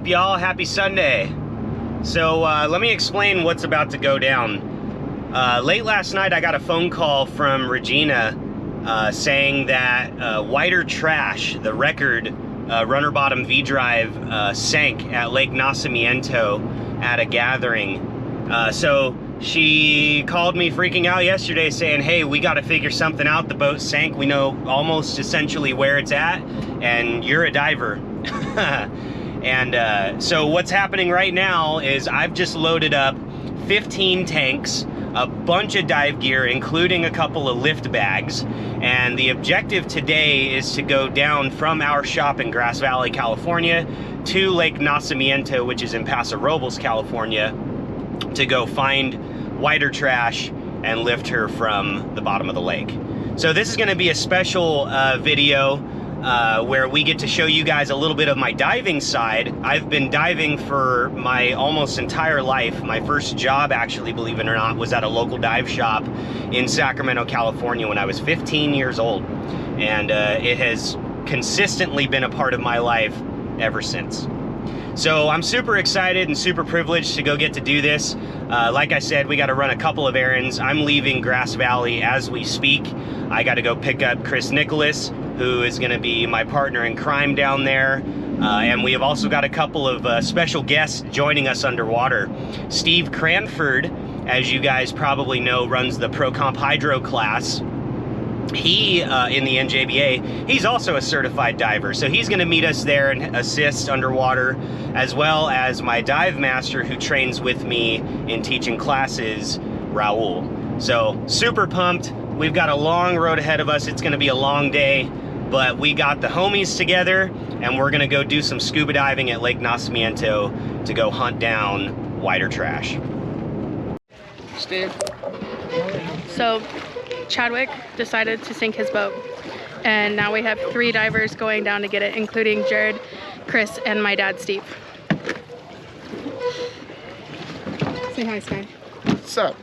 y'all? Happy Sunday. So let me explain what's about to go down. Late last night I got a phone call from Regina saying that Whiter Trash, the record runner bottom V-drive, sank at Lake Nacimiento at a gathering. So she called me freaking out yesterday saying, hey, we got to figure something out. The boat sank. We know almost essentially where it's at, and you're a diver. And so what's happening right now is I've just loaded up 15 tanks, a bunch of dive gear, including a couple of lift bags. And the objective today is to go down from our shop in Grass Valley, California, to Lake Nacimiento, which is in Paso Robles, California, to go find Whiter Trash and lift her from the bottom of the lake. So this is going to be a special video where we get to show you guys a little bit of my diving side. I've been diving for my almost entire life. My first job, actually, believe it or not, was at a local dive shop in Sacramento, California when I was 15 years old. And it has consistently been a part of my life ever since. So I'm super excited and super privileged to go get to do this. Like I said, we got to run a couple of errands. I'm leaving Grass Valley as we speak. I got to go pick up Chris Nicholas, who is going to be my partner in crime down there. And we have also got a couple of special guests joining us underwater. Steve Cranford, as you guys probably know, runs the Pro Comp Hydro class. He, in the NJBA, he's also a certified diver, so he's going to meet us there and assist underwater, as well as my dive master who trains with me in teaching classes, Raul. So super pumped. We've got a long road ahead of us. It's going to be a long day, but we got the homies together and we're going to go do some scuba diving at Lake Nacimiento to go hunt down Whiter Trash. Steve. So Chadwick decided to sink his boat, and now we have 3 divers going down to get it, including Jared, Chris, and my dad, Steve. Say hi, Sky. What's up?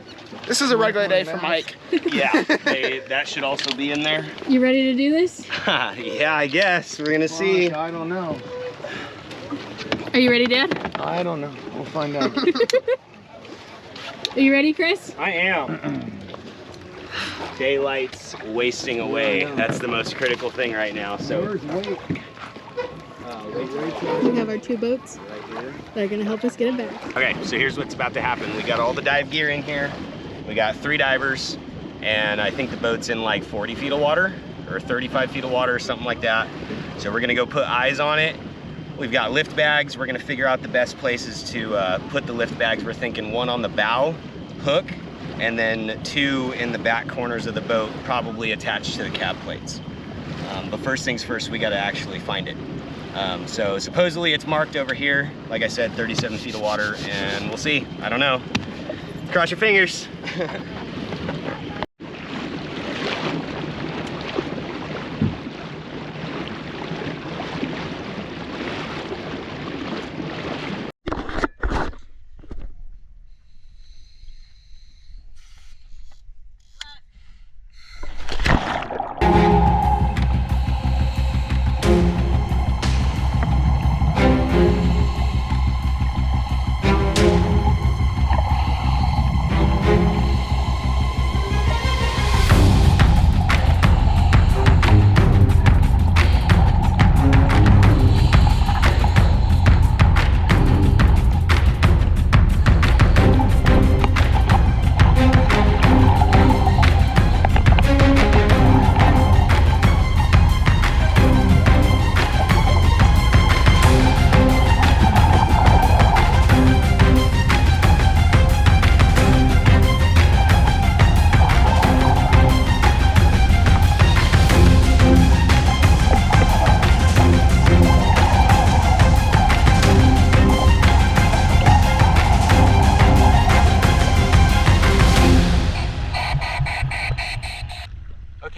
This is a regular day for Mike. Yeah, that should also be in there. You ready to do this? Yeah, I guess. We're gonna see. I don't know. Are you ready, Dad? I don't know. We'll find out. Are you ready, Chris? I am. Daylight's wasting away. That's the most critical thing right now. So Where's Wake? We have our 2 boats that are going to help us get it back. okay, so here's what's about to happen. We got all the dive gear in here. We got 3 divers, and I think the boat's in like 40 feet of water or 35 feet of water or something like that. So we're gonna go put eyes on it. We've got lift bags. We're gonna figure out the best places to put the lift bags. We're thinking 1 on the bow hook, and then 2 in the back corners of the boat, probably attached to the cab plates. But first things first, we gotta actually find it. So supposedly it's marked over here, like I said, 37 feet of water, and we'll see. I don't know. Cross your fingers.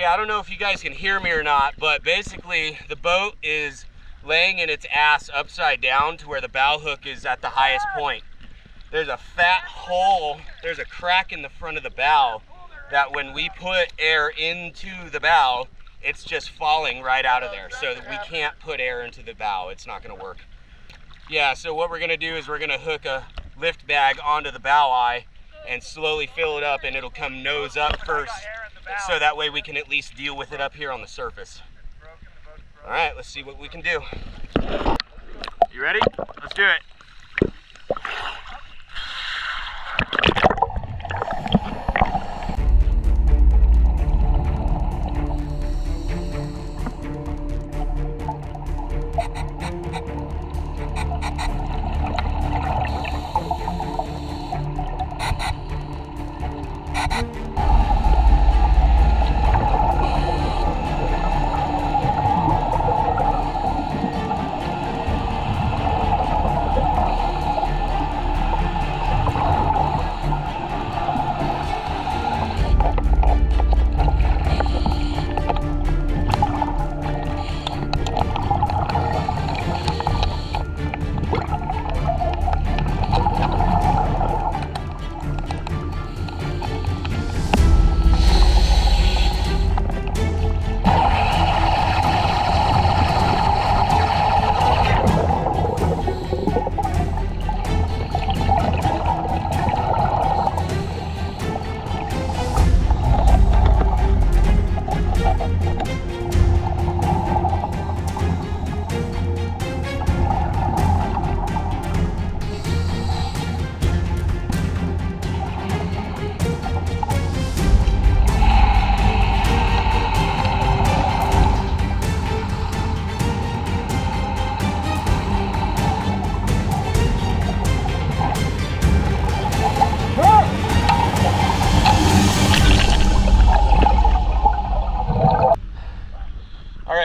I don't know if you guys can hear me or not, but basically the boat is laying in its ass upside down to where the bow hook is at the highest point. There's a fat hole, there's a crack in the front of the bow that when we put air into the bow, it's just falling right out of there. So that we can't put air into the bow. It's not gonna work. Yeah, so what we're gonna do is we're gonna hook a lift bag onto the bow eye and slowly fill it up, and it'll come nose up first, so that way we can at least deal with it up here on the surface. All right, let's see what we can do. You ready? Let's do it.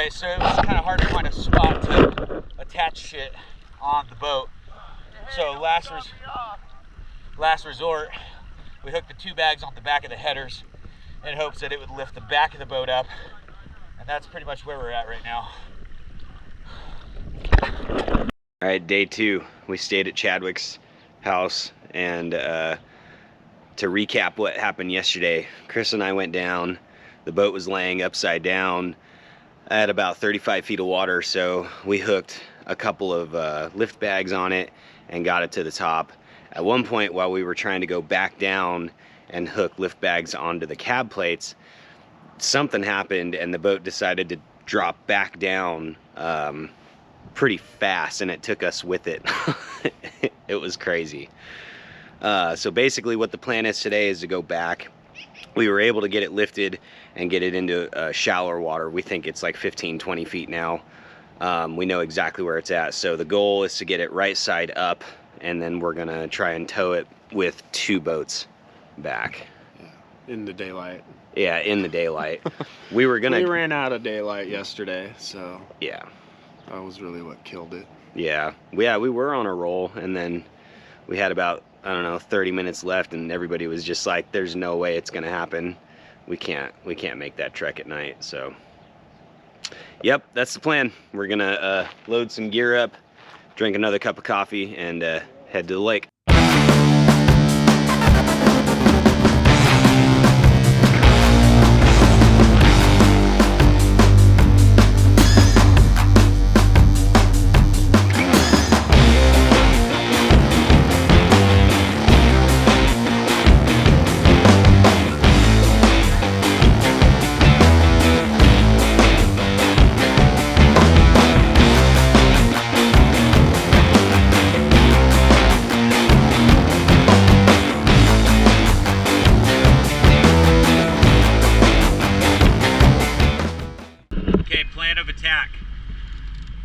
So it was kind of hard to find a spot to attach shit on the boat. So last resort, we hooked the 2 bags on the back of the headers in hopes that it would lift the back of the boat up. And that's pretty much where we're at right now. All right, day 2. We stayed at Chadwick's house, and to recap what happened yesterday, Chris and I went down. The boat was laying upside down at about 35 feet of water, so we hooked a couple of lift bags on it and got it to the top. At one point, while we were trying to go back down and hook lift bags onto the cab plates, something happened and the boat decided to drop back down pretty fast, and it took us with it. It was crazy. So basically what the plan is today is to go back. We were able to get it lifted and get it into shallower water. We think it's like 15-20 feet now. We know exactly where it's at. So the goal is to get it right side up, and then we're gonna try and tow it with 2 boats back. Yeah, in the daylight. Yeah, in the daylight. We ran out of daylight yesterday, so yeah, that was really what killed it. Yeah, we were on a roll, and then we had about, I don't know, 30 minutes left, and everybody was just like, there's no way it's gonna happen. We can't make that trek at night. So yep, that's the plan. We're gonna load some gear up, drink another cup of coffee, and head to the lake.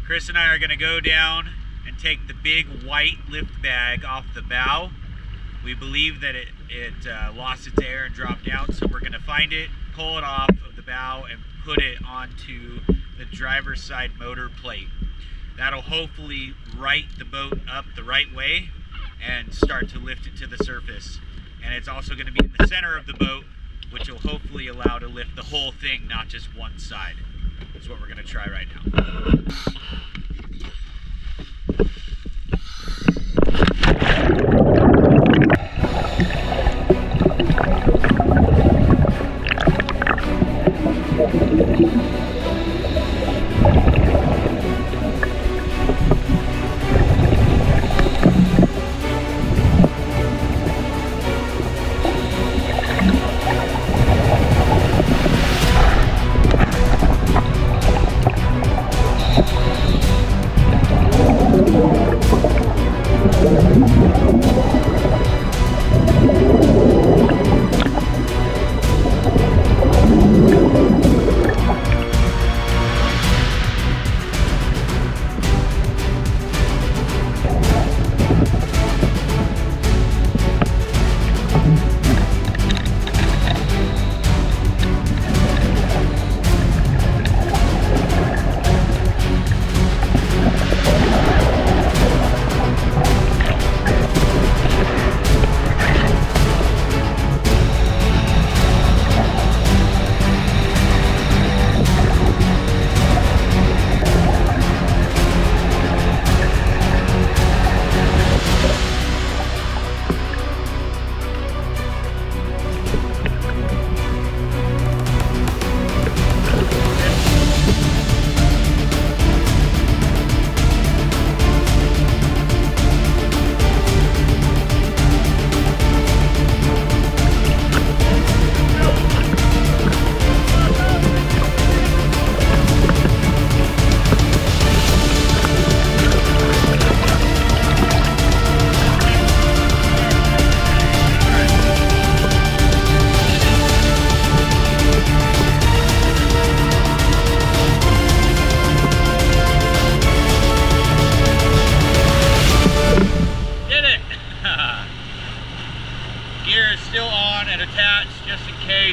Chris and I are going to go down and take the big white lift bag off the bow. We believe that it lost its air and dropped down, so we're going to find it, pull it off of the bow, and put it onto the driver's side motor plate. That'll hopefully right the boat up the right way and start to lift it to the surface. And it's also going to be in the center of the boat, which will hopefully allow to lift the whole thing, not just one side. That's what we're going to try right now.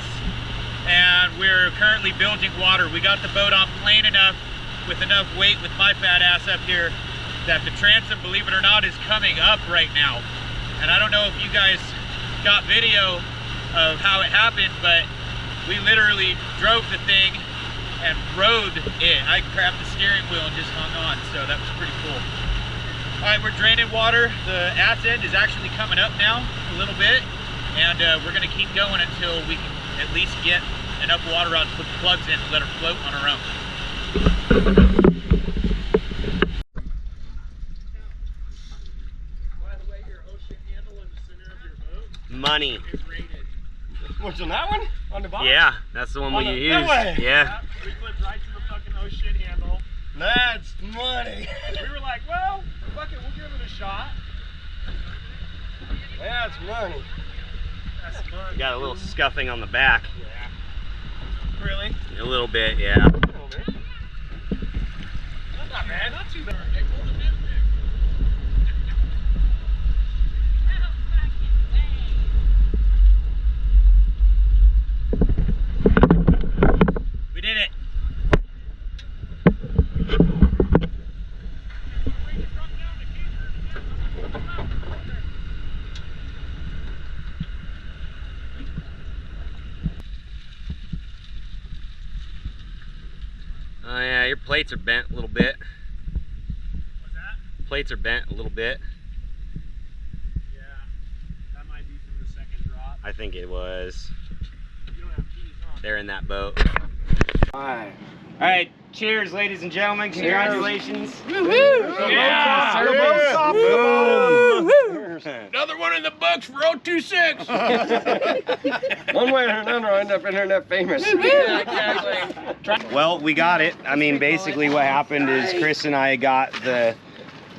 place, and we're currently bilging water. We got the boat on plane enough, with enough weight with my fat ass up here, that the transom, believe it or not, is coming up right now. And I don't know if you guys got video of how it happened, but we literally drove the thing and rode it. I grabbed the steering wheel and just hung on, so that was pretty cool. All right, we're draining water. The ass end is actually coming up now a little bit, and we're gonna keep going until we can at least get enough water out to put the plugs in and let her float on her own. By the way, your ocean handle in the center of your boat Money. is rated. What's on that one? On the bottom? Yeah, that's the one we that used. way? Yeah. We clipped right to the fucking ocean handle. That's money. We were like, well, fuck it, we'll give it a shot. That's money. That's fun. Got a little scuffing on the back. Yeah. Really? A little bit, yeah. A little bit. That's not bad. Not too bad. We did it. Oh yeah, your plates are bent a little bit. What's that? Plates are bent a little bit. Yeah. That might be from the second drop. I think it was. You don't have keys, huh? They're in that boat. Alright. All right, cheers, ladies and gentlemen. Congratulations. Yeah. Boom. Another one in the books for 026. One way or another, I end up internet famous. Yeah, exactly. Well, we got it. I mean, basically what happened is Chris and I got the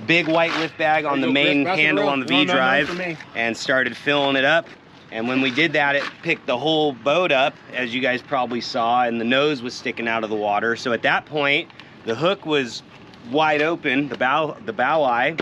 big white lift bag on the main handle on the V drive and started filling it up. And when we did that, it picked the whole boat up, as you guys probably saw, and the nose was sticking out of the water. So at that point, the hook was wide open, the bow eye,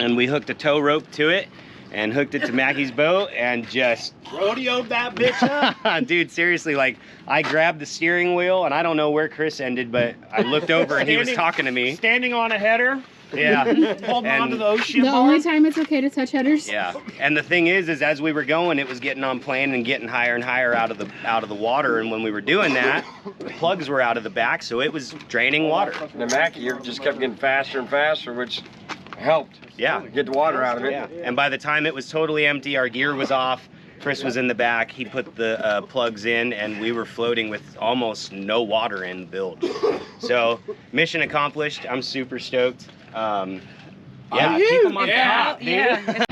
and we hooked a tow rope to it and hooked it to Mackie's boat and just Rodeoed that bitch up. dude, seriously, like I grabbed the steering wheel and I don't know where Chris ended, but I looked over and he was talking to me. Standing on a header, Yeah. holding And- on to the ocean The bar. only time it's okay to touch headers. Yeah. And the thing is as we were going, it was getting on plane and getting higher and higher out of the water. And when we were doing that, the plugs were out of the back, so it was draining water. The Mackie here just kept getting faster and faster, which helped Yeah. get the water out of it. Yeah. And by the time it was totally empty, our gear was off. Chris was in the back. He put the plugs in, and we were floating with almost no water in the bilge. So mission accomplished. I'm super stoked. Yeah, keep them on top, dude. Yeah.